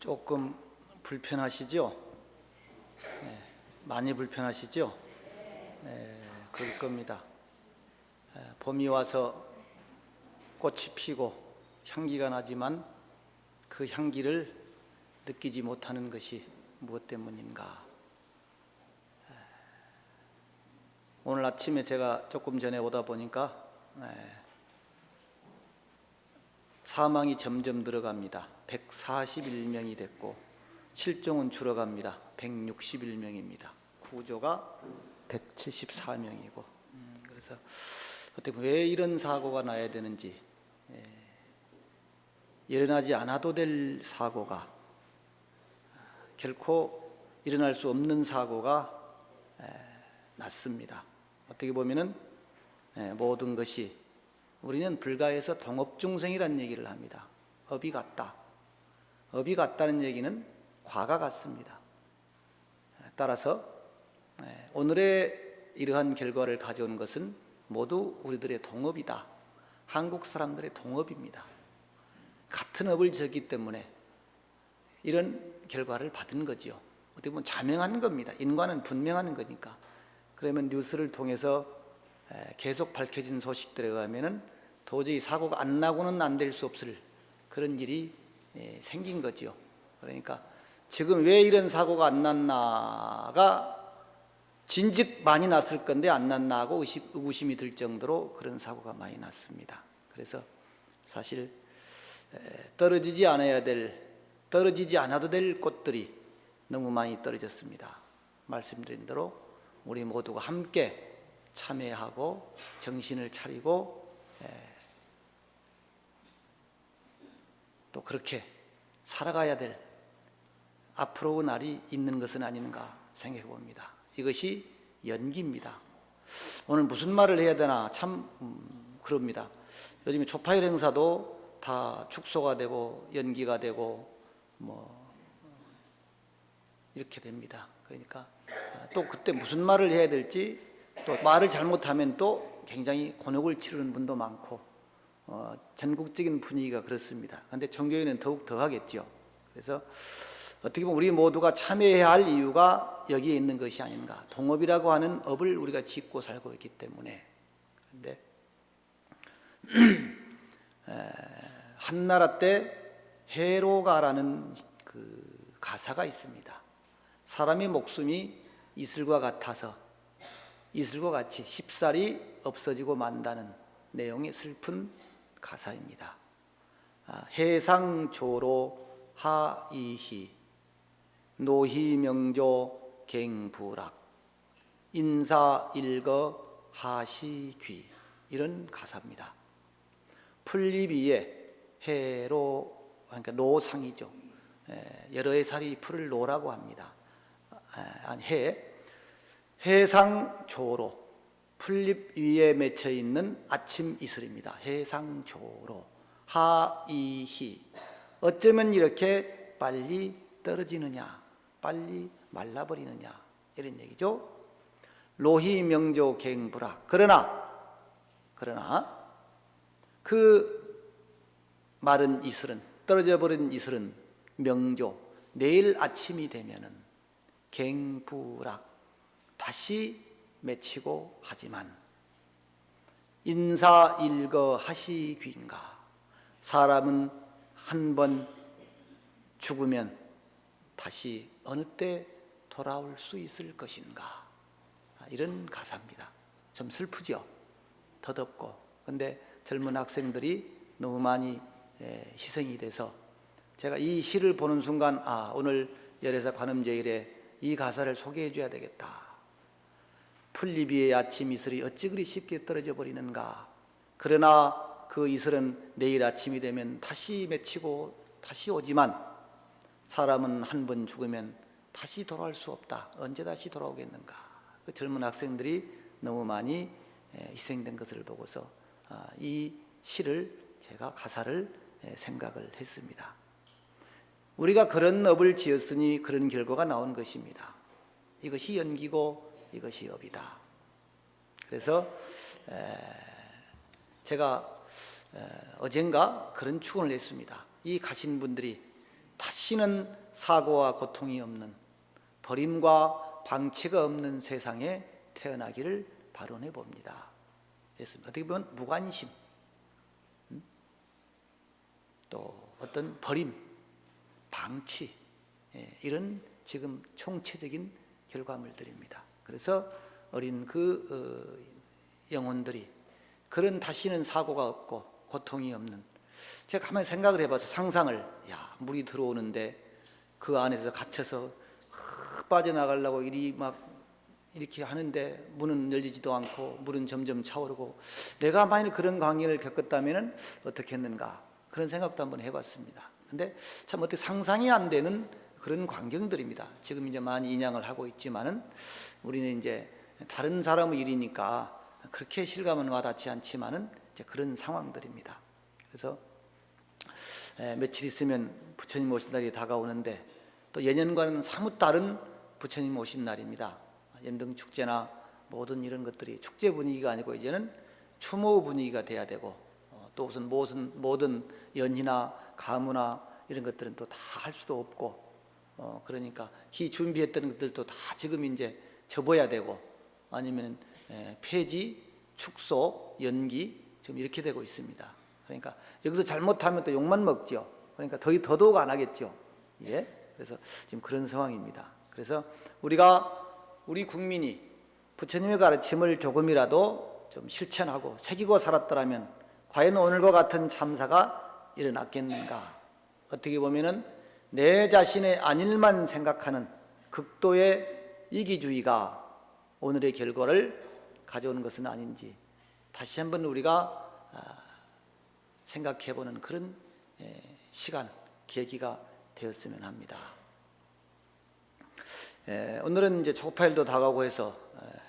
조금 불편하시죠? 네, 많이 불편하시죠? 네, 그럴 겁니다. 봄이 와서 꽃이 피고 향기가 나지만 그 향기를 느끼지 못하는 것이 무엇 때문인가? 오늘 아침에 제가 조금 전에 오다 보니까 사망이 점점 늘어갑니다. 141명이 됐고 실종은 줄어갑니다. 161명입니다. 구조가 174명이고 그래서 어떻게 왜 이런 사고가 나야 되는지, 일어나지 않아도 될 사고가, 결코 일어날 수 없는 사고가 났습니다. 어떻게 보면은 모든 것이, 우리는 불가에서 동업중생이라는 얘기를 합니다. 업이 같다. 업이 같다는 얘기는 과가 같습니다. 따라서 오늘의 이러한 결과를 가져온 것은 모두 우리들의 동업이다. 한국 사람들의 동업입니다. 같은 업을 지었기 때문에 이런 결과를 받은 거지요. 어떻게 보면 자명한 겁니다. 인과는 분명한 거니까. 그러면 뉴스를 통해서 계속 밝혀진 소식들에 의하면은 도저히 사고가 안 나고는 안 될 수 없을 그런 일이 생긴 거지요. 그러니까 지금 왜 이런 사고가 안 났나가 진즉 많이 났을 건데 안 났나 하고 의구심이 들 정도로 그런 사고가 많이 났습니다. 그래서 사실 떨어지지 않아도 될 꽃들이 너무 많이 떨어졌습니다. 말씀드린 대로 우리 모두가 함께 참회하고 정신을 차리고 또 그렇게 살아가야 될 앞으로 날이 있는 것은 아닌가 생각해 봅니다. 이것이 연기입니다. 오늘 무슨 말을 해야 되나 참 그럽니다. 요즘에 초파일 행사도 다 축소가 되고 연기가 되고 이렇게 됩니다. 그러니까 또 그때 무슨 말을 해야 될지, 또 말을 잘못하면 또 굉장히 곤욕을 치르는 분도 많고 전국적인 분위기가 그렇습니다. 그런데 종교인은 더욱 더 하겠죠. 그래서 어떻게 보면 우리 모두가 참여해야 할 이유가 여기에 있는 것이 아닌가. 동업이라고 하는 업을 우리가 짓고 살고 있기 때문에. 그런데 한나라 때 해로가라는 그 가사가 있습니다. 사람의 목숨이 이슬과 같아서 이슬과 같이 쉽사리 없어지고 만다는 내용의 슬픈 가사입니다. 해상조로 하이희 노희명조 갱부락 인사일거 하시귀, 이런 가사입니다. 풀잎 위에 해로, 그러니까 노상이죠. 여러 해살이 풀을 노라고 합니다. 해상조로, 풀잎 위에 맺혀 있는 아침 이슬입니다. 해상조로 하이희, 어쩌면 이렇게 빨리 떨어지느냐, 빨리 말라버리느냐, 이런 얘기죠. 로희명조 갱부락, 그러나 그 마른 이슬은, 떨어져 버린 이슬은 명조, 내일 아침이 되면은 갱부락, 다시 맺히고 하지만 인사일거 하시귀인가, 사람은 한 번 죽으면 다시 어느 때 돌아올 수 있을 것인가, 이런 가사입니다. 좀 슬프죠. 더덥고. 근데 젊은 학생들이 너무 많이 희생이 돼서 제가 이 시를 보는 순간 오늘 열애사 관음제일에 이 가사를 소개해 줘야 되겠다. 풀잎 위의 아침 이슬이 어찌 그리 쉽게 떨어져 버리는가. 그러나 그 이슬은 내일 아침이 되면 다시 맺히고 다시 오지만 사람은 한 번 죽으면 다시 돌아올 수 없다. 언제 다시 돌아오겠는가. 그 젊은 학생들이 너무 많이 희생된 것을 보고서 이 시를, 제가 가사를 생각을 했습니다. 우리가 그런 업을 지었으니 그런 결과가 나온 것입니다. 이것이 연기고 이것이 업이다. 그래서 제가 어젠가 그런 축원을 했습니다. 이 가신 분들이 다시 다시는 사고와 고통이 없는, 버림과 방치가 없는 세상에 태어나기를 발언해 봅니다. 어떻게 보면 무관심, 또 어떤 버림, 방치, 이런 지금 총체적인 결과물들입니다. 그래서 어린 영혼들이 그런 다시는 사고가 없고 고통이 없는, 제가 가만히 생각을 해봐서 상상을, 물이 들어오는데 그 안에서 갇혀서 빠져나가려고 이렇게 하는데 문은 열리지도 않고 물은 점점 차오르고, 내가 만약 그런 광경을 겪었다면 어떻게 했는가, 그런 생각도 한번 해봤습니다. 근데 참 어떻게 상상이 안 되는 그런 광경들입니다. 지금 이제 많이 인양을 하고 있지만은 우리는 이제 다른 사람의 일이니까 그렇게 실감은 와닿지 않지만은 이제 그런 상황들입니다. 그래서 며칠 있으면 부처님 오신 날이 다가오는데, 또 예년과는 사뭇 다른 부처님 오신 날입니다. 연등 축제나 모든 이런 것들이 축제 분위기가 아니고 이제는 추모 분위기가 돼야 되고, 또 모든 연희나 가무나 이런 것들은 또 다 할 수도 없고, 그러니까 준비했던 것들도 다 지금 이제 접어야 되고, 아니면 폐지, 축소, 연기 지금 이렇게 되고 있습니다. 그러니까 여기서 잘못하면 또 욕만 먹죠. 그러니까 더더욱 안 하겠죠. 예? 그래서 지금 그런 상황입니다. 그래서 우리 국민이 부처님의 가르침을 조금이라도 좀 실천하고 새기고 살았더라면 과연 오늘과 같은 참사가 일어났겠는가? 어떻게 보면은 내 자신의 안일만 생각하는 극도의 이기주의가 오늘의 결과를 가져오는 것은 아닌지 다시 한번 우리가 생각해보는 그런 시간, 계기가 되었으면 합니다. 오늘은 이제 초파일도 다가오고 해서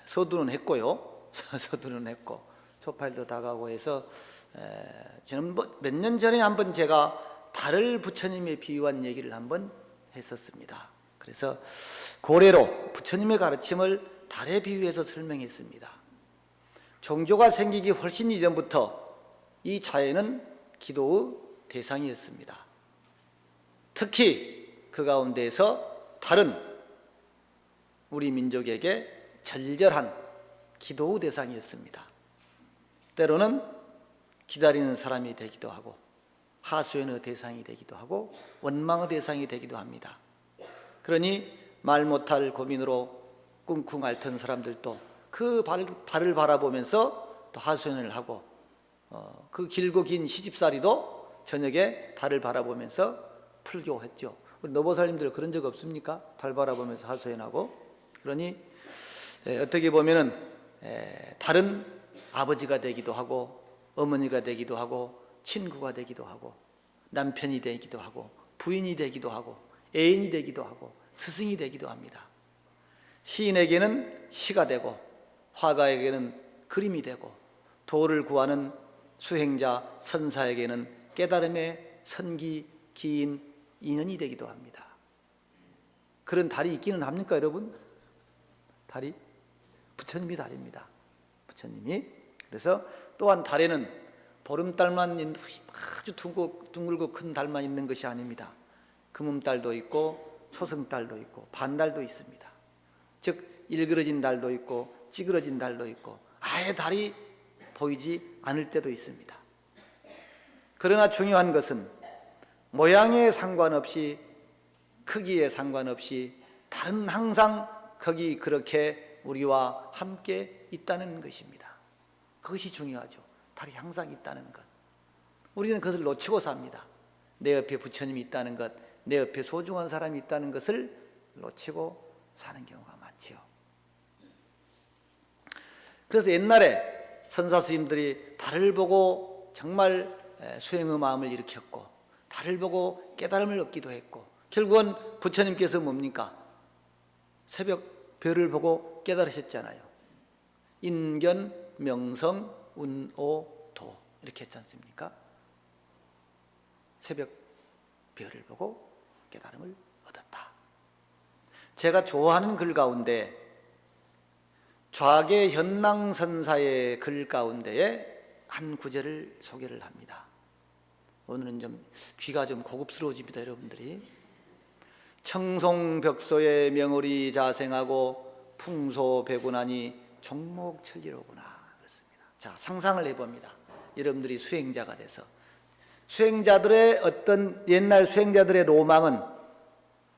서두는 했고요. 서두는 했고 초파일도 다가오고 해서 저는 몇 년 전에 한번 제가 달을 부처님에 비유한 얘기를 한번 했었습니다. 그래서 고래로 부처님의 가르침을 달에 비유해서 설명했습니다. 종교가 생기기 훨씬 이전부터 이 자연은 기도의 대상이었습니다. 특히 그 가운데에서 달은 우리 민족에게 절절한 기도의 대상이었습니다. 때로는 기다리는 사람이 되기도 하고, 하소연의 대상이 되기도 하고, 원망의 대상이 되기도 합니다. 그러니 말 못할 고민으로 꿍꿍 앓던 사람들도 그 달을 바라보면서 또 하소연을 하고, 그 길고 긴 시집살이도 저녁에 달을 바라보면서 풀고 했죠. 우리 노보살님들 그런 적 없습니까? 달 바라보면서 하소연하고. 그러니 어떻게 보면은 달은 아버지가 되기도 하고, 어머니가 되기도 하고, 친구가 되기도 하고, 남편이 되기도 하고, 부인이 되기도 하고, 애인이 되기도 하고, 스승이 되기도 합니다. 시인에게는 시가 되고, 화가에게는 그림이 되고, 도를 구하는 수행자, 선사에게는 깨달음의 선기, 기인, 인연이 되기도 합니다. 그런 달이 있기는 합니까, 여러분? 달이? 부처님이 달입니다. 부처님이. 그래서 또한 달에는 보름달만 있는, 아주 둥글고 큰 달만 있는 것이 아닙니다. 금음달도 있고 초승달도 있고 반달도 있습니다. 즉 일그러진 달도 있고 찌그러진 달도 있고 아예 달이 보이지 않을 때도 있습니다. 그러나 중요한 것은 모양에 상관없이, 크기에 상관없이 달은 항상 거기 그렇게 우리와 함께 있다는 것입니다. 그것이 중요하죠. 달이 항상 있다는 것. 우리는 그것을 놓치고 삽니다. 내 옆에 부처님이 있다는 것, 내 옆에 소중한 사람이 있다는 것을 놓치고 사는 경우가 많지요. 그래서 옛날에 선사 스님들이 달을 보고 정말 수행의 마음을 일으켰고, 달을 보고 깨달음을 얻기도 했고, 결국은 부처님께서 뭡니까? 새벽 별을 보고 깨달으셨잖아요. 인견, 명성, 운오, 도 이렇게 했지 않습니까? 새벽 별을 보고 깨달음을 얻었다. 제가 좋아하는 글 가운데 좌계 현랑선사의 글 가운데에 한 구절을 소개를 합니다. 오늘은 좀 귀가 좀 고급스러워집니다, 여러분들이. 청송벽소에 명월이 자생하고 풍소백운하니 종목천리로구나 그렇습니다. 자, 상상을 해봅니다. 여러분들이 수행자가 돼서 수행자들의 어떤 옛날 수행자들의 로망은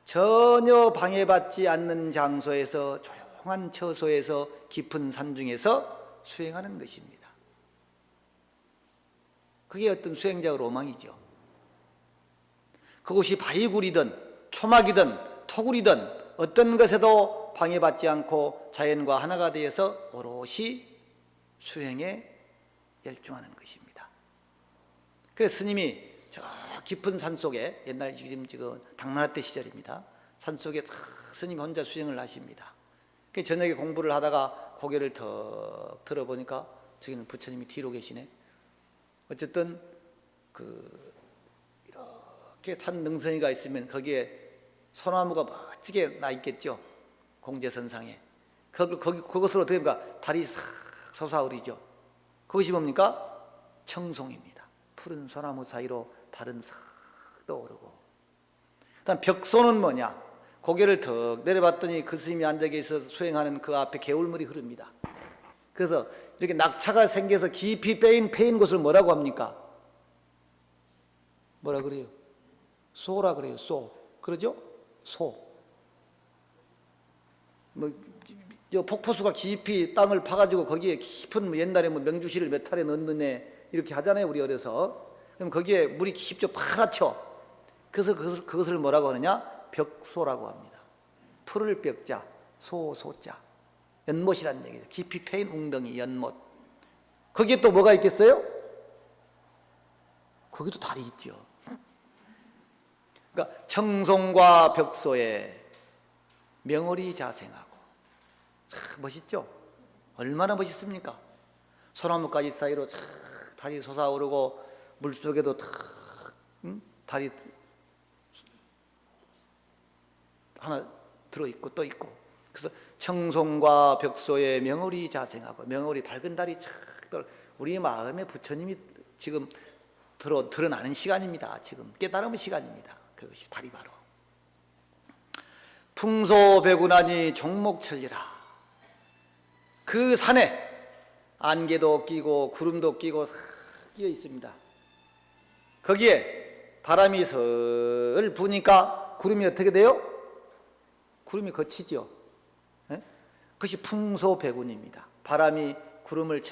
전혀 방해받지 않는 장소에서 조용한 처소에서 깊은 산중에서 수행하는 것입니다. 그게 어떤 수행자의 로망이죠. 그것이 바위굴이든 초막이든 토굴이든 어떤 것에도 방해받지 않고 자연과 하나가 되어서 오롯이 수행에 열중하는 것입니다. 그래서 스님이 저 깊은 산속에 옛날 지금 당나라 때 시절입니다. 산속에 스님 혼자 수행을 하십니다. 저녁에 공부를 하다가 고개를 턱 들어보니까 저기는 부처님이 뒤로 계시네. 어쨌든 이렇게 산 능선이가 있으면 거기에 소나무가 멋지게 나 있겠죠. 공제선상에. 그것으로 어떻게 됩니까? 달이 싹 솟아오르죠. 그것이 뭡니까? 청송입니다. 푸른 소나무 사이로 달은 싹 떠오르고. 그다음 벽소는 뭐냐? 고개를 턱 내려봤더니 그 스님이 앉아 계셔서 수행하는 그 앞에 개울물이 흐릅니다. 그래서 이렇게 낙차가 생겨서 깊이 패인 곳을 뭐라고 합니까? 뭐라 그래요? 소라 그래요. 소. 그러죠? 소. 폭포수가 깊이 땅을 파가지고 거기에 깊은 옛날에 명주실을 몇 탈에 넣느네 이렇게 하잖아요, 우리 어려서. 그럼 거기에 물이 깊죠, 파랗죠. 그래서 그것을 뭐라고 하느냐? 벽소라고 합니다. 풀을 벽자, 소자. 연못이라는 얘기죠. 깊이 패인 웅덩이, 연못. 거기에 또 뭐가 있겠어요? 거기도 달이 있죠. 그러니까 청송과 벽소에 명월이 자생하고. 참 멋있죠? 얼마나 멋있습니까? 소나무가지 사이로 달이 솟아오르고 물속에도 달이 하나 들어있고 또 있고. 그래서 청송과 벽소에 명월이 자생하고, 명월이 밝은 달이 우리 마음에 부처님이 지금 드러나는 시간입니다. 지금 깨달음의 시간입니다. 그것이 달이 바로 풍소백운하니 종목천리라. 그 산에 안개도 끼고 구름도 끼고 싹 끼어 있습니다. 거기에 바람이 슬 부니까 구름이 어떻게 돼요? 구름이 거치죠. 네? 그것이 풍소백운입니다. 바람이 구름을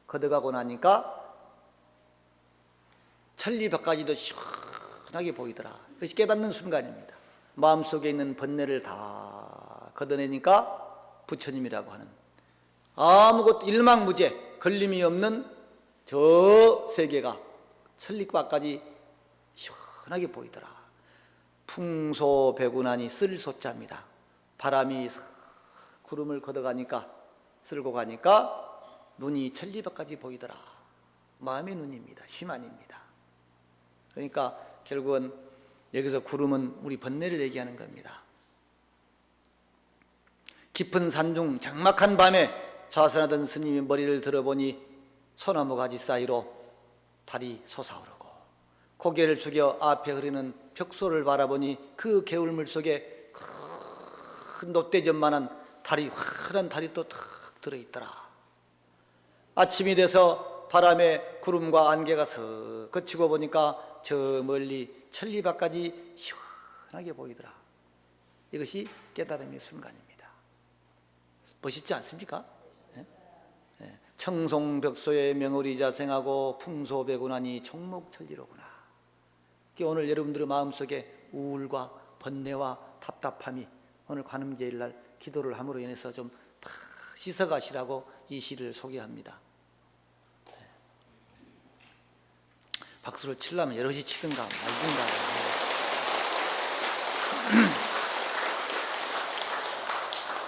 걷어가고 나니까 천리벽까지도 시원하게 보이더라. 그것이 깨닫는 순간입니다. 마음속에 있는 번뇌를 다 걷어내니까 부처님이라고 하는 아무것도 일망무제 걸림이 없는 저 세계가 천리밖까지 시원하게 보이더라. 풍소백운하니 쓸소자입니다. 바람이 구름을 걷어가니까 쓸고 가니까 눈이 천리밖까지 보이더라. 마음의 눈입니다. 심안입니다. 그러니까 결국은 여기서 구름은 우리 번뇌를 얘기하는 겁니다. 깊은 산중 장막한 밤에 좌선하던 스님의 머리를 들어보니 소나무 가지 사이로 달이 솟아오르고, 고개를 숙여 앞에 흐르는 벽소를 바라보니 그 개울물 속에 큰 놋대전만한 달이, 환한 달이 또 탁 들어있더라. 아침이 돼서 바람에 구름과 안개가 서 거치고 보니까 저 멀리 천리밖까지 시원하게 보이더라. 이것이 깨달음의 순간입니다. 멋있지 않습니까? 청송벽소에 명월이 자생하고 풍소백운하니 종목천리로구나. 오늘 여러분들의 마음속에 우울과 번뇌와 답답함이 오늘 관음제일날 기도를 함으로 인해서 좀 다 씻어가시라고 이 시를 소개합니다. 박수를 치려면 여럿이 치든가 말든가.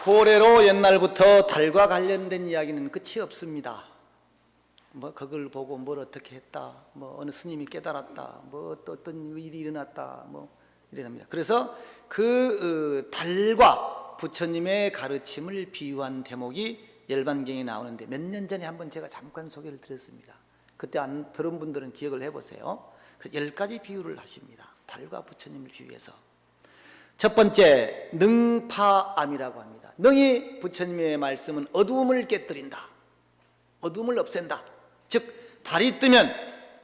고래로 옛날부터 달과 관련된 이야기는 끝이 없습니다. 뭐 그걸 보고 뭘 어떻게 했다, 뭐 어느 스님이 깨달았다, 뭐 또 어떤 일이 일어났다, 뭐 이랍니다. 그래서 그 달과 부처님의 가르침을 비유한 대목이 열반경에 나오는데 몇 년 전에 한번 제가 잠깐 소개를 드렸습니다. 그때 안 들은 분들은 기억을 해보세요. 그 10가지 비유를 하십니다. 달과 부처님을 비유해서. 첫 번째, 능파암이라고 합니다. 능이 부처님의 말씀은 어두움을 깨뜨린다. 어두움을 없앤다. 즉 달이 뜨면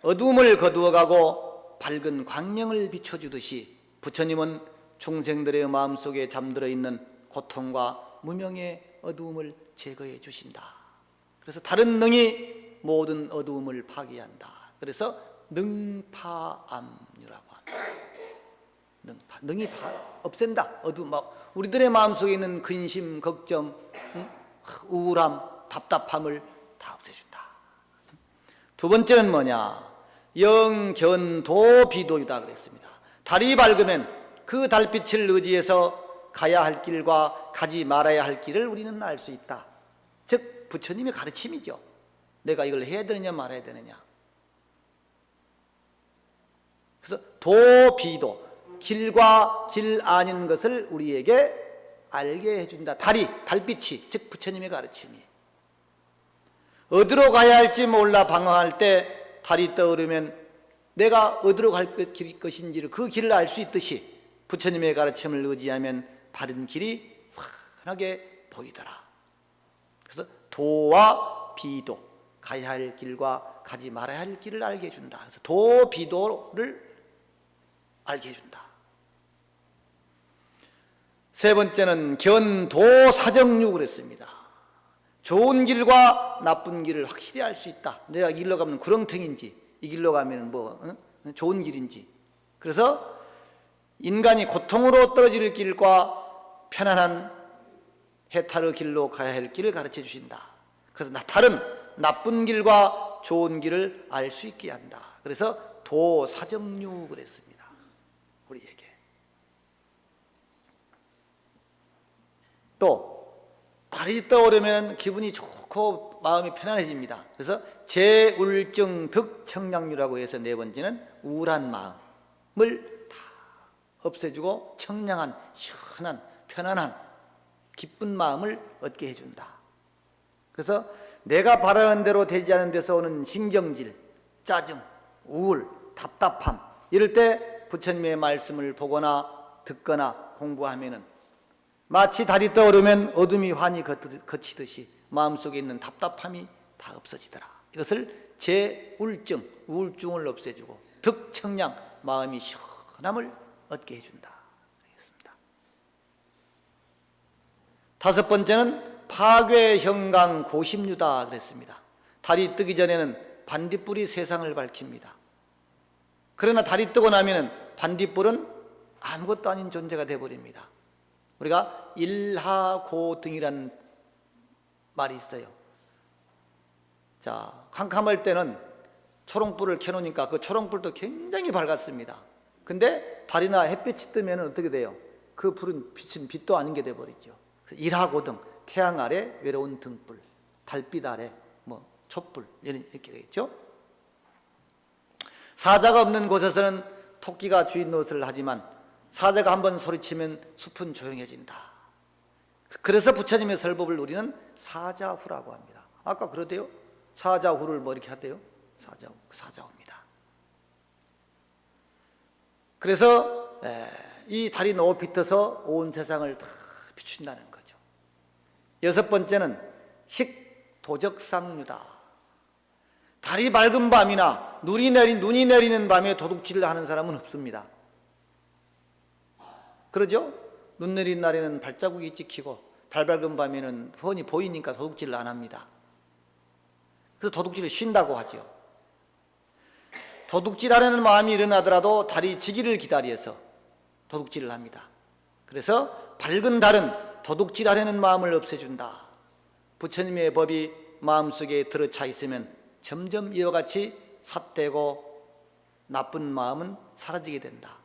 어두움을 거두어가고 밝은 광명을 비춰주듯이 부처님은 중생들의 마음속에 잠들어 있는 고통과 무명의 어두움을 제거해 주신다. 그래서 다른 능이 모든 어두움을 파괴한다. 그래서 능파암류라고 합니다. 능이 없앤다. 어두움, 우리들의 마음속에 있는 근심, 걱정, 우울함, 답답함을 다 없애준다. 두 번째는 뭐냐? 영견도비도유다 그랬습니다. 달이 밝으면 그 달빛을 의지해서 가야 할 길과 가지 말아야 할 길을 우리는 알 수 있다. 즉 부처님의 가르침이죠. 내가 이걸 해야 되느냐 말아야 되느냐. 그래서 도비도, 길과 길 아닌 것을 우리에게 알게 해준다. 달빛이, 즉 부처님의 가르침이. 어디로 가야 할지 몰라 방황할 때 달이 떠오르면 내가 어디로 갈 것인지를, 그 길을 알 수 있듯이 부처님의 가르침을 의지하면 바른 길이 환하게 보이더라. 그래서 도와 비도, 가야 할 길과 가지 말아야 할 길을 알게 해준다. 그래서 도비도를 알게 해준다. 세 번째는 견도사정류 그랬습니다. 좋은 길과 나쁜 길을 확실히 알 수 있다. 내가 이 길로 가면 구렁텅인지, 이 길로 가면 좋은 길인지. 그래서 인간이 고통으로 떨어질 길과 편안한 해탈의 길로 가야 할 길을 가르쳐 주신다. 그래서 달은 나쁜 길과 좋은 길을 알 수 있게 한다. 그래서 도사정류 그랬습니다. 우리에게. 또 달이 떠오르면 기분이 좋고 마음이 편안해집니다. 그래서 제울증 득청량류라고 해서 네 번째는 우울한 마음을 다 없애주고 청량한, 시원한, 편안한, 기쁜 마음을 얻게 해준다. 그래서 내가 바라는 대로 되지 않은 데서 오는 신경질, 짜증, 우울, 답답함, 이럴 때 부처님의 말씀을 보거나 듣거나 공부하면은 마치 달이 떠오르면 어둠이 환히 걷히듯이 마음속에 있는 답답함이 다 없어지더라. 이것을 제울증, 우울증을 없애주고 득청량, 마음이 시원함을 얻게 해준다. 알겠습니다. 다섯 번째는 파괴형강 고심류다 그랬습니다. 달이 뜨기 전에는 반딧불이 세상을 밝힙니다. 그러나 달이 뜨고 나면 반딧불은 아무것도 아닌 존재가 되어버립니다. 우리가 일하고등이라는 말이 있어요. 자, 캄캄할 때는 초롱불을 켜놓으니까 그 초롱불도 굉장히 밝았습니다. 근데 달이나 햇빛이 뜨면 어떻게 돼요? 그 불은 빛은 빛도 아닌 게 돼버리죠. 일하고등, 태양 아래 외로운 등불, 달빛 아래 촛불, 이렇게 되겠죠. 사자가 없는 곳에서는 토끼가 주인 노릇을 하지만 사자가 한번 소리치면 숲은 조용해진다. 그래서 부처님의 설법을 우리는 사자후라고 합니다. 아까 그러대요. 사자후를 이렇게 하대요. 사자후입니다. 그래서 이 달이 높이 떠서 온 세상을 다 비춘다는 거죠. 여섯 번째는 식도적상류다. 달이 밝은 밤이나 눈이 내리는 밤에 도둑질을 하는 사람은 없습니다. 그러죠? 눈 내리는 날에는 발자국이 찍히고 달 밝은 밤에는 훤히 보이니까 도둑질을 안 합니다. 그래서 도둑질을 쉰다고 하죠. 도둑질하려는 마음이 일어나더라도 달이 지기를 기다려서 도둑질을 합니다. 그래서 밝은 달은 도둑질하려는 마음을 없애준다. 부처님의 법이 마음속에 들어차 있으면 점점 이와 같이 삿되고 나쁜 마음은 사라지게 된다.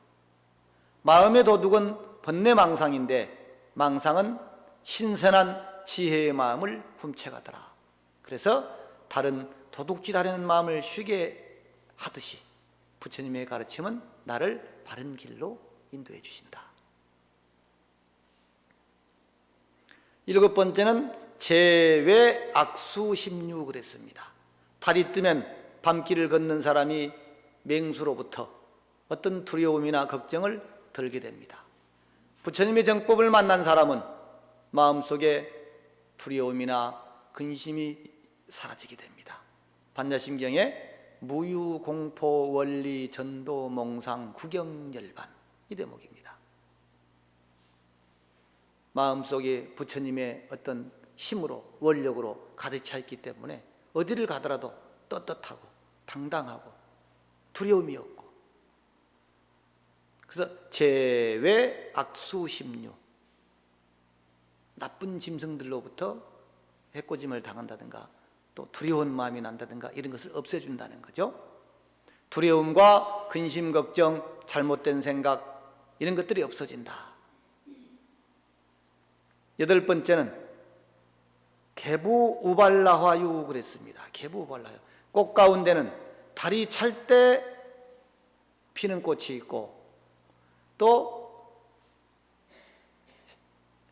마음의 도둑은 번뇌망상인데 망상은 신선한 지혜의 마음을 훔쳐가더라. 그래서 다른 도둑질하려는 마음을 쉬게 하듯이 부처님의 가르침은 나를 바른 길로 인도해 주신다. 일곱 번째는 제외악수심류 그랬습니다. 달이 뜨면 밤길을 걷는 사람이 맹수로부터 어떤 두려움이나 걱정을 덜게 됩니다. 부처님의 정법을 만난 사람은 마음속에 두려움이나 근심이 사라지게 됩니다. 반야심경에 무유공포 원리 전도 몽상 구경열반, 이 대목입니다. 마음속에 부처님의 어떤 힘으로 원력으로 가득 차 있기 때문에 어디를 가더라도 떳떳하고 당당하고 두려움이 없고, 그래서 제외 악수심류, 나쁜 짐승들로부터 해코짐을 당한다든가 또 두려운 마음이 난다든가 이런 것을 없애준다는 거죠. 두려움과 근심, 걱정, 잘못된 생각, 이런 것들이 없어진다. 8번째는 개부 우발라화유 그랬습니다. 개부 우발라유, 꽃 가운데는 달이 찰 때 피는 꽃이 있고 또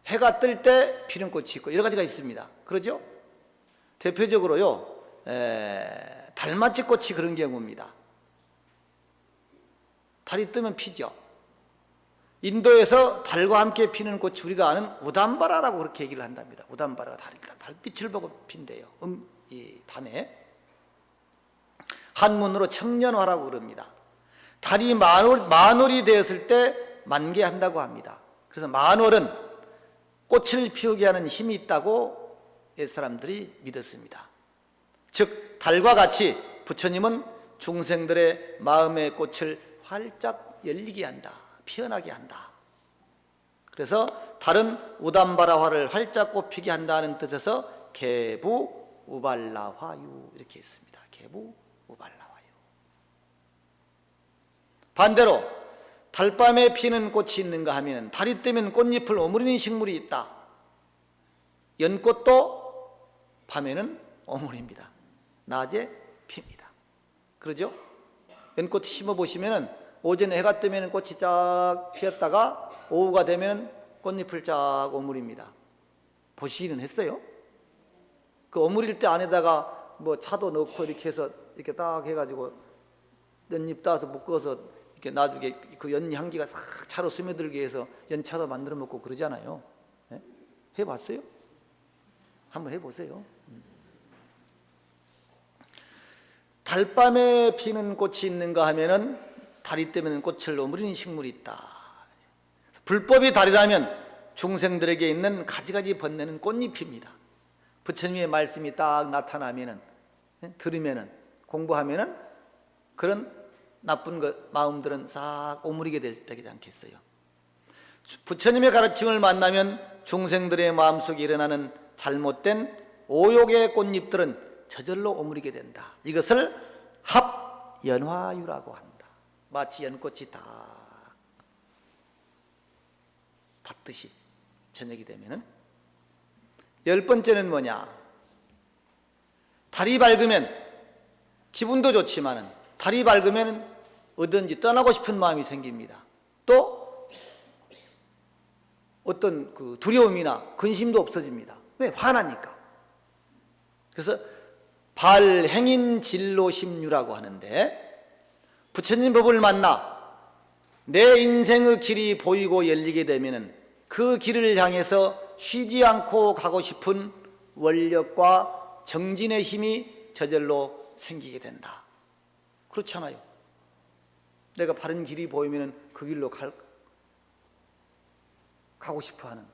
해가 뜰 때 피는 꽃이 있고 여러 가지가 있습니다. 그러죠? 대표적으로요, 달맞이 꽃이 그런 경우입니다. 달이 뜨면 피죠. 인도에서 달과 함께 피는 꽃이 우리가 아는 우담바라라고 그렇게 얘기를 한답니다. 우담바라가 달빛을 보고 핀대요. 이 밤에. 한문으로 청년화라고 그럽니다. 달이 만월이 되었을 때 만개한다고 합니다. 그래서 만월은 꽃을 피우게 하는 힘이 있다고 옛사람들이 믿었습니다. 즉 달과 같이 부처님은 중생들의 마음의 꽃을 활짝 열리게 한다, 피어나게 한다. 그래서 달은 우담바라화를 활짝 꽃피게 한다는 뜻에서 개부 우발라화유 이렇게 했습니다. 개부 우발라화유. 반대로 달밤에 피는 꽃이 있는가 하면 달이 뜨면 꽃잎을 오므리는 식물이 있다. 연꽃도 밤에는 오므립니다. 낮에 핍니다. 그러죠? 연꽃 심어보시면 오전에 해가 뜨면 꽃이 쫙 피었다가 오후가 되면 꽃잎을 쫙 오므립니다. 보시기는 했어요? 그 오므릴 때 안에다가 뭐 차도 넣고 이렇게 해서 이렇게 딱 해가지고 연잎 따서 묶어서 이렇게 놔두게, 그 연 향기가 싹 차로 스며들게 해서 연차도 만들어 먹고 그러잖아요. 네? 해봤어요? 한번 해보세요. 달밤에 피는 꽃이 있는가 하면은 달이 뜨면 꽃을 오므리는 식물이 있다. 불법이 달이라면 중생들에게 있는 가지가지 번내는 꽃잎입니다. 부처님의 말씀이 딱 나타나면은, 들으면은, 공부하면은 그런 나쁜 마음들은 싹 오므리게 되지 않겠어요? 부처님의 가르침을 만나면 중생들의 마음속에 일어나는 잘못된 오욕의 꽃잎들은 저절로 오므리게 된다. 이것을 합연화유라고 한다. 마치 연꽃이 다 닿듯이 저녁이 되면은. 10번째는 뭐냐? 달이 밝으면 기분도 좋지만은 달이 밝으면 어딘지 떠나고 싶은 마음이 생깁니다. 또 어떤 그 두려움이나 근심도 없어집니다. 왜? 화나니까. 그래서 발행인 진로심류라고 하는데, 부처님 법을 만나 내 인생의 길이 보이고 열리게 되면은 그 길을 향해서 쉬지 않고 가고 싶은 원력과 정진의 힘이 저절로 생기게 된다. 그렇잖아요. 내가 바른 길이 보이면 그 길로 가고 싶어 하는,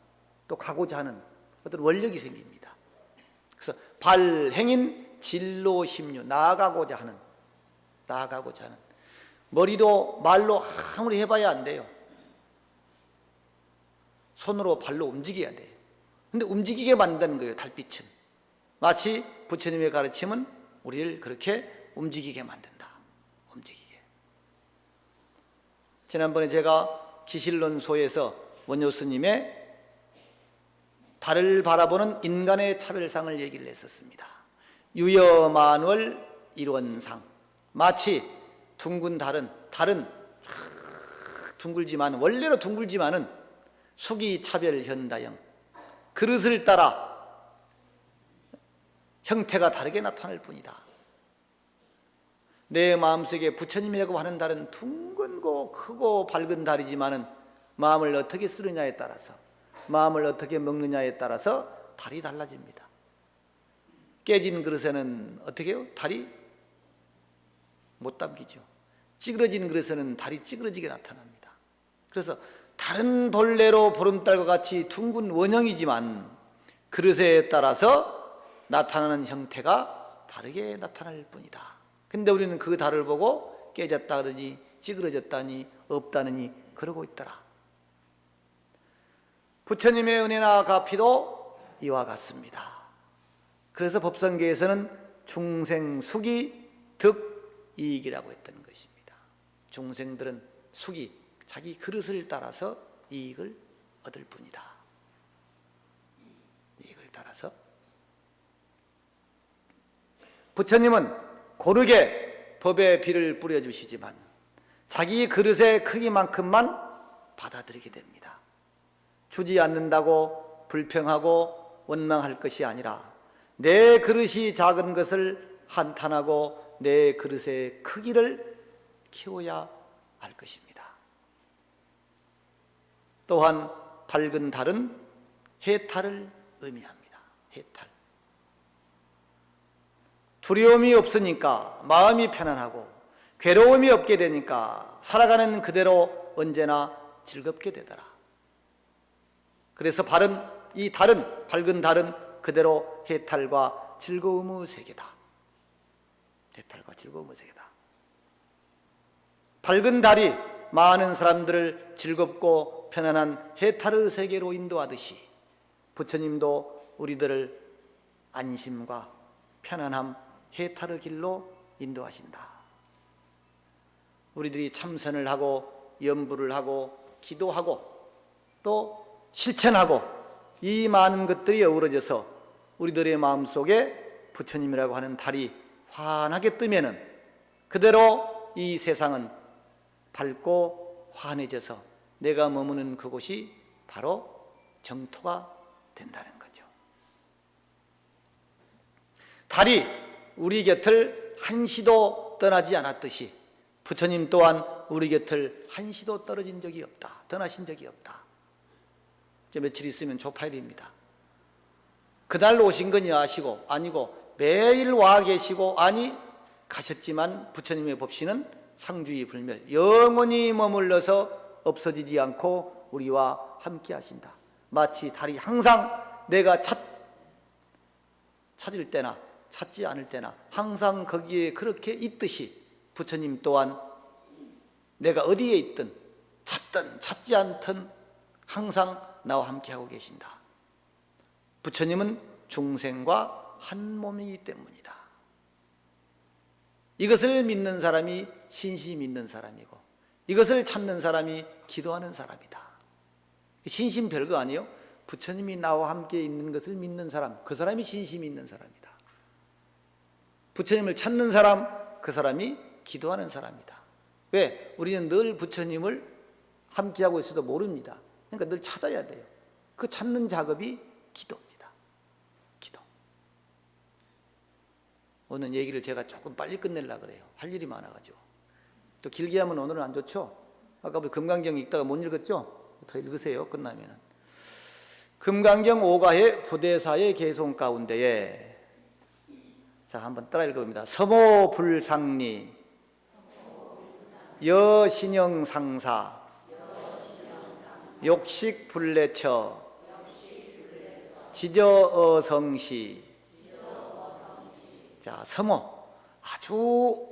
또 가고자 하는 어떤 원력이 생깁니다. 그래서 발행인 진로심류, 나아가고자 하는. 머리로 말로 아무리 해봐야 안 돼요. 손으로 발로 움직여야 돼요. 근데 움직이게 만드는 거예요, 달빛은. 마치 부처님의 가르침은 우리를 그렇게 움직이게 만든다. 움직이게. 지난번에 제가 기실론소에서 원효 스님의 달을 바라보는 인간의 차별상을 얘기를 했었습니다. 유여만월 일원상. 마치 둥근 달은 둥글지만, 원래로 둥글지만은 수기 차별 현다형, 그릇을 따라 형태가 다르게 나타날 뿐이다. 내 마음속에 부처님이라고 하는 달은 둥근고 크고 밝은 달이지만은 마음을 어떻게 쓰느냐에 따라서, 마음을 어떻게 먹느냐에 따라서 달이 달라집니다. 깨진 그릇에는 어떻게 해요? 달이 못 담기죠. 찌그러진 그릇에는 달이 찌그러지게 나타납니다. 그래서 다른 본래로 보름달과 같이 둥근 원형이지만 그릇에 따라서 나타나는 형태가 다르게 나타날 뿐이다. 근데 우리는 그 달을 보고 깨졌다더니 찌그러졌다니 없다느니 그러고 있더라. 부처님의 은혜나 가피도 이와 같습니다. 그래서 법성계에서는 중생숙이 득이익이라고 했던 것입니다. 중생들은 숙이 자기 그릇을 따라서 이익을 얻을 뿐이다. 이익을 따라서. 부처님은 고르게 법의 비를 뿌려주시지만 자기 그릇의 크기만큼만 받아들이게 됩니다. 주지 않는다고 불평하고 원망할 것이 아니라 내 그릇이 작은 것을 한탄하고 내 그릇의 크기를 키워야 할 것입니다. 또한 밝은 달은 해탈을 의미합니다. 해탈. 두려움이 없으니까 마음이 편안하고 괴로움이 없게 되니까 살아가는 그대로 언제나 즐겁게 되더라. 그래서 이 달은, 밝은 달은 그대로 해탈과 즐거움의 세계다. 해탈과 즐거움의 세계다. 밝은 달이 많은 사람들을 즐겁고 편안한 해탈의 세계로 인도하듯이 부처님도 우리들을 안심과 편안함, 해탈의 길로 인도하신다. 우리들이 참선을 하고 염불을 하고 기도하고 또 실천하고 이 많은 것들이 어우러져서 우리들의 마음속에 부처님이라고 하는 달이 환하게 뜨면은 그대로 이 세상은 밝고 환해져서 내가 머무는 그곳이 바로 정토가 된다는 거죠. 달이 우리 곁을 한시도 떠나지 않았듯이 부처님 또한 우리 곁을 한시도 떨어진 적이 없다. 떠나신 적이 없다. 이제 며칠 있으면 조파일입니다. 그날 오신 건지 아시고 아니고 매일 와 계시고 아니 가셨지만 부처님의 법신은 상주이 불멸, 영원히 머물러서 없어지지 않고 우리와 함께 하신다. 마치 달이 항상 내가 찾을 때나 찾지 않을 때나 항상 거기에 그렇게 있듯이 부처님 또한 내가 어디에 있든 찾든 찾지 않든 항상 나와 함께하고 계신다. 부처님은 중생과 한 몸이기 때문이다. 이것을 믿는 사람이 신심 있는 사람이고 이것을 찾는 사람이 기도하는 사람이다. 신심 별거 아니에요. 부처님이 나와 함께 있는 것을 믿는 사람, 그 사람이 신심이 있는 사람이다. 부처님을 찾는 사람, 그 사람이 기도하는 사람이다. 왜? 우리는 늘 부처님을 함께하고 있어도 모릅니다. 그러니까 늘 찾아야 돼요. 그 찾는 작업이 기도입니다. 기도. 오늘 얘기를 제가 조금 빨리 끝내려고 그래요. 할 일이 많아가지고. 또 길게 하면 오늘은 안 좋죠? 아까 우리 금강경 읽다가 못 읽었죠? 더 읽으세요. 끝나면은. 금강경 5가의 부대사의 개송 가운데에 자, 한번 따라 읽어봅니다. 서모불상리 여신영상사 욕식불내처 지저어성시. 자, 서모 아주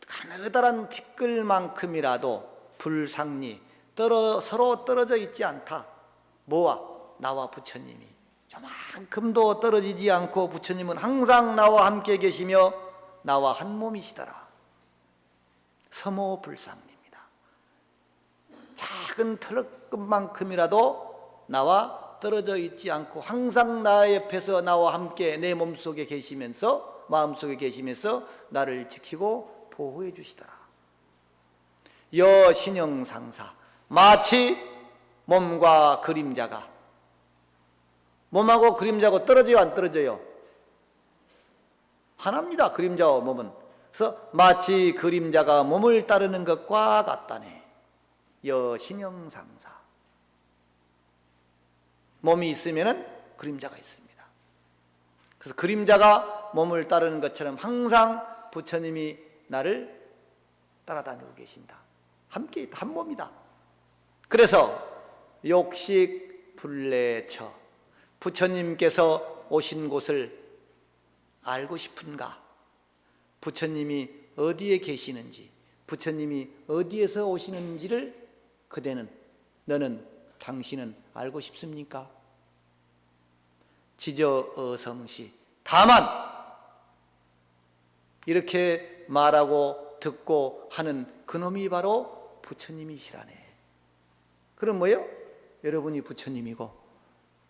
가느다란 티끌만큼이라도 불상리 서로 떨어져 있지 않다. 뭐와? 나와 부처님이 저만큼도 떨어지지 않고 부처님은 항상 나와 함께 계시며 나와 한 몸이시더라. 서모불상입니다. 작은 털끝만큼이라도 나와 떨어져 있지 않고 항상 나 옆에서 나와 함께 내 몸속에 계시면서 마음속에 계시면서 나를 지키고 보호해 주시더라. 여신영상사 마치 몸과 그림자가 몸하고 그림자하고 떨어져요 안 떨어져요? 하나입니다. 그림자와 몸은. 그래서 마치 그림자가 몸을 따르는 것과 같다네. 여신형상사. 몸이 있으면은 그림자가 있습니다. 그래서 그림자가 몸을 따르는 것처럼 항상 부처님이 나를 따라다니고 계신다. 함께 있다. 한 몸이다. 그래서 욕식 불내처, 부처님께서 오신 곳을 알고 싶은가? 부처님이 어디에 계시는지, 부처님이 어디에서 오시는지를 그대는, 너는, 당신은 알고 싶습니까? 지저어성시. 다만 이렇게 말하고 듣고 하는 그놈이 바로 부처님이시라네. 그럼 뭐예요? 여러분이 부처님이고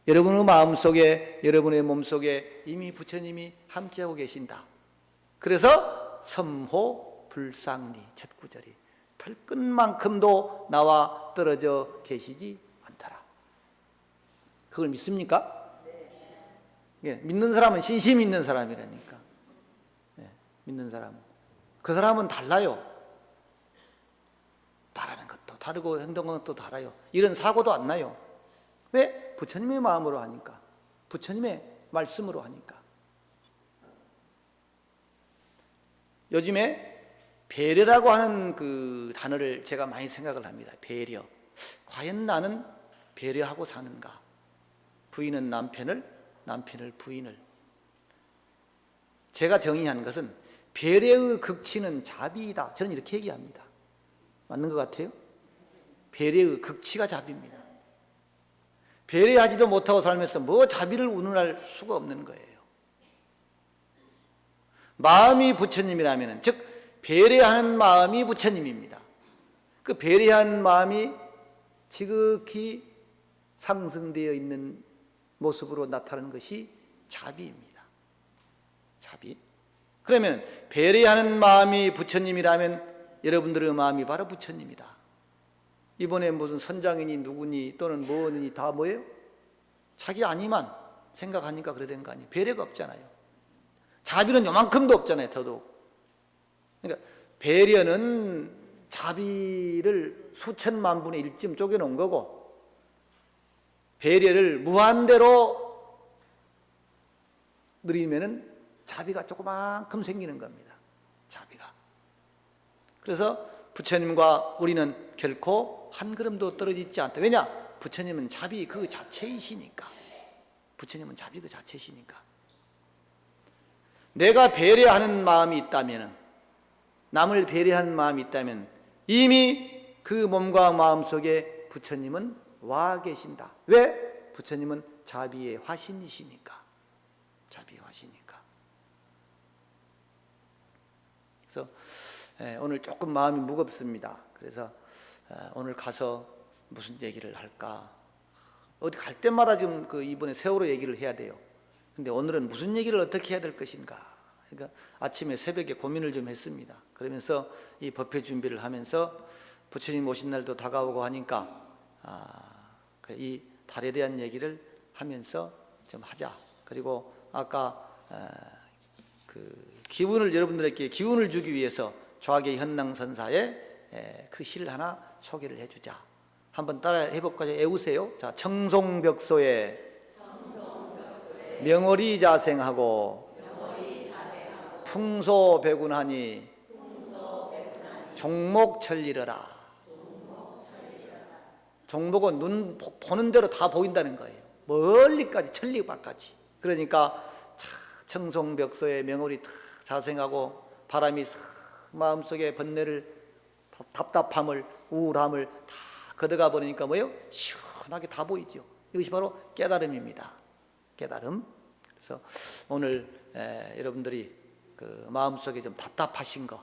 여러분의 마음속에, 여러분의 몸속에 이미 부처님이 함께하고 계신다. 그래서 섬호 불상리, 첫 구절이 털끝만큼도 나와 떨어져 계시지 않더라. 그걸 믿습니까? 예, 믿는 사람은 신심이 있는 사람이라니까. 예, 믿는 사람은. 그 사람은 달라요. 말하는 것도 다르고 행동하는 것도 달라요. 이런 사고도 안 나요. 왜? 부처님의 마음으로 하니까. 부처님의 말씀으로 하니까. 요즘에 배려라고 하는 그 단어를 제가 많이 생각을 합니다. 배려. 과연 나는 배려하고 사는가? 부인은 남편을, 남편을 부인을. 제가 정의한 것은 배려의 극치는 자비이다. 저는 이렇게 얘기합니다. 맞는 것 같아요? 배려의 극치가 자비입니다. 배려하지도 못하고 살면서 뭐 자비를 운운할 수가 없는 거예요. 마음이 부처님이라면, 즉 배려하는 마음이 부처님입니다. 그 배려한 마음이 지극히 상승되어 있는 모습으로 나타나는 것이 자비입니다. 자비. 그러면 배려하는 마음이 부처님이라면 여러분들의 마음이 바로 부처님이다. 이번에 무슨 선장이니 누구니 또는 뭐니 다 뭐예요? 자기 아니만 생각하니까 그래 된 거 아니에요. 배려가 없잖아요. 자비는 요만큼도 없잖아요. 더더욱. 그러니까 배려는 자비를 수천만 분의 1쯤 쪼개놓은 거고, 배려를 무한대로 늘리면은 자비가 조그만큼 생기는 겁니다. 자비가. 그래서 부처님과 우리는 결코 한 걸음도 떨어지지 않다. 왜냐? 부처님은 자비 그 자체이시니까. 부처님은 자비 그 자체이시니까. 내가 배려하는 마음이 있다면, 남을 배려하는 마음이 있다면 이미 그 몸과 마음 속에 부처님은 와 계신다. 왜? 부처님은 자비의 화신이시니까. 자비의 화신이니까. 그래서 오늘 조금 마음이 무겁습니다. 그래서 오늘 가서 무슨 얘기를 할까? 어디 갈 때마다 지금 그 이번에 세월호 얘기를 해야 돼요. 근데 오늘은 무슨 얘기를 어떻게 해야 될 것인가? 그러니까 아침에 새벽에 고민을 좀 했습니다. 그러면서 이 법회 준비를 하면서 부처님 오신 날도 다가오고 하니까 이 달에 대한 얘기를 하면서 좀 하자. 그리고 아까 그 기운을, 여러분들에게 기운을 주기 위해서 좌계 현랑선사의 그 시를 하나 소개를 해주자. 한번 따라 해볼까요? 애우세요. 자, 청송벽소에 명월이 자생하고 풍소배군하니 종목천리러라. 종목은 눈 보는 대로 다 보인다는 거예요. 멀리까지, 천리밖까지. 그러니까 청송벽소에 명월이 자생하고 바람이 마음속에 번뇌를, 답답함을, 우울함을 다 걷어가 버리니까 뭐예요? 시원하게 다 보이죠. 이것이 바로 깨달음입니다. 깨달음. 그래서 오늘 여러분들이 그 마음속에 좀 답답하신 거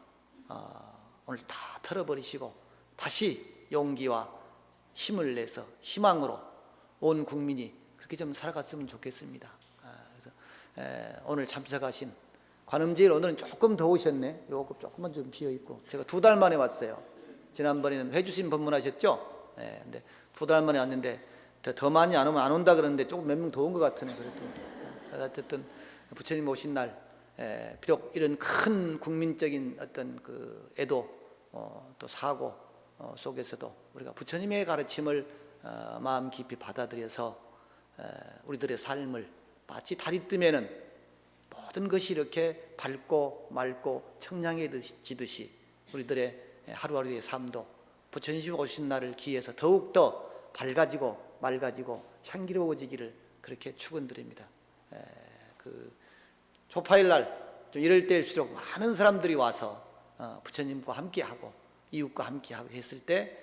오늘 다 털어버리시고 다시 용기와 힘을 내서 희망으로 온 국민이 그렇게 좀 살아갔으면 좋겠습니다. 그래서 오늘 참석하신 관음제일, 오늘은 조금 더우셨네. 요거 조금만 좀 비어있고, 제가 2달 만에 왔어요. 지난번에는 회주신 법문하셨죠? 근데 2달 만에 왔는데 더 많이 안 오면 안 온다 그러는데 조금 몇 명 더 온 것 같으네. 그래도 어쨌든 부처님 오신 날 비록 이런 큰 국민적인 어떤 그 애도 또 사고 속에서도 우리가 부처님의 가르침을 마음 깊이 받아들여서 우리들의 삶을 마치 달이 뜨면은 모든 것이 이렇게 밝고 맑고 청량해지듯이 우리들의 하루하루의 삶도 부처님 오신 날을 기해서 더욱더 밝아지고 맑아지고 향기로워지기를 그렇게 축원드립니다. 그 초파일 날 좀 이럴 때일수록 많은 사람들이 와서 부처님과 함께하고 이웃과 함께하고 했을 때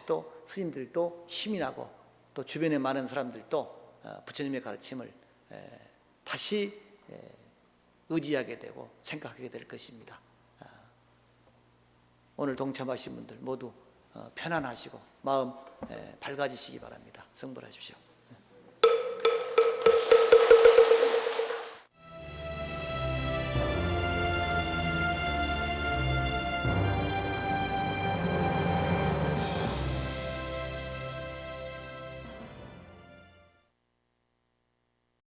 또 스님들도 힘이 나고 또 주변에 많은 사람들도 부처님의 가르침을 다시 의지하게 되고 생각하게 될 것입니다. 오늘 동참하신 분들 모두 편안하시고 마음 밝아지시기 바랍니다. 성불하십시오.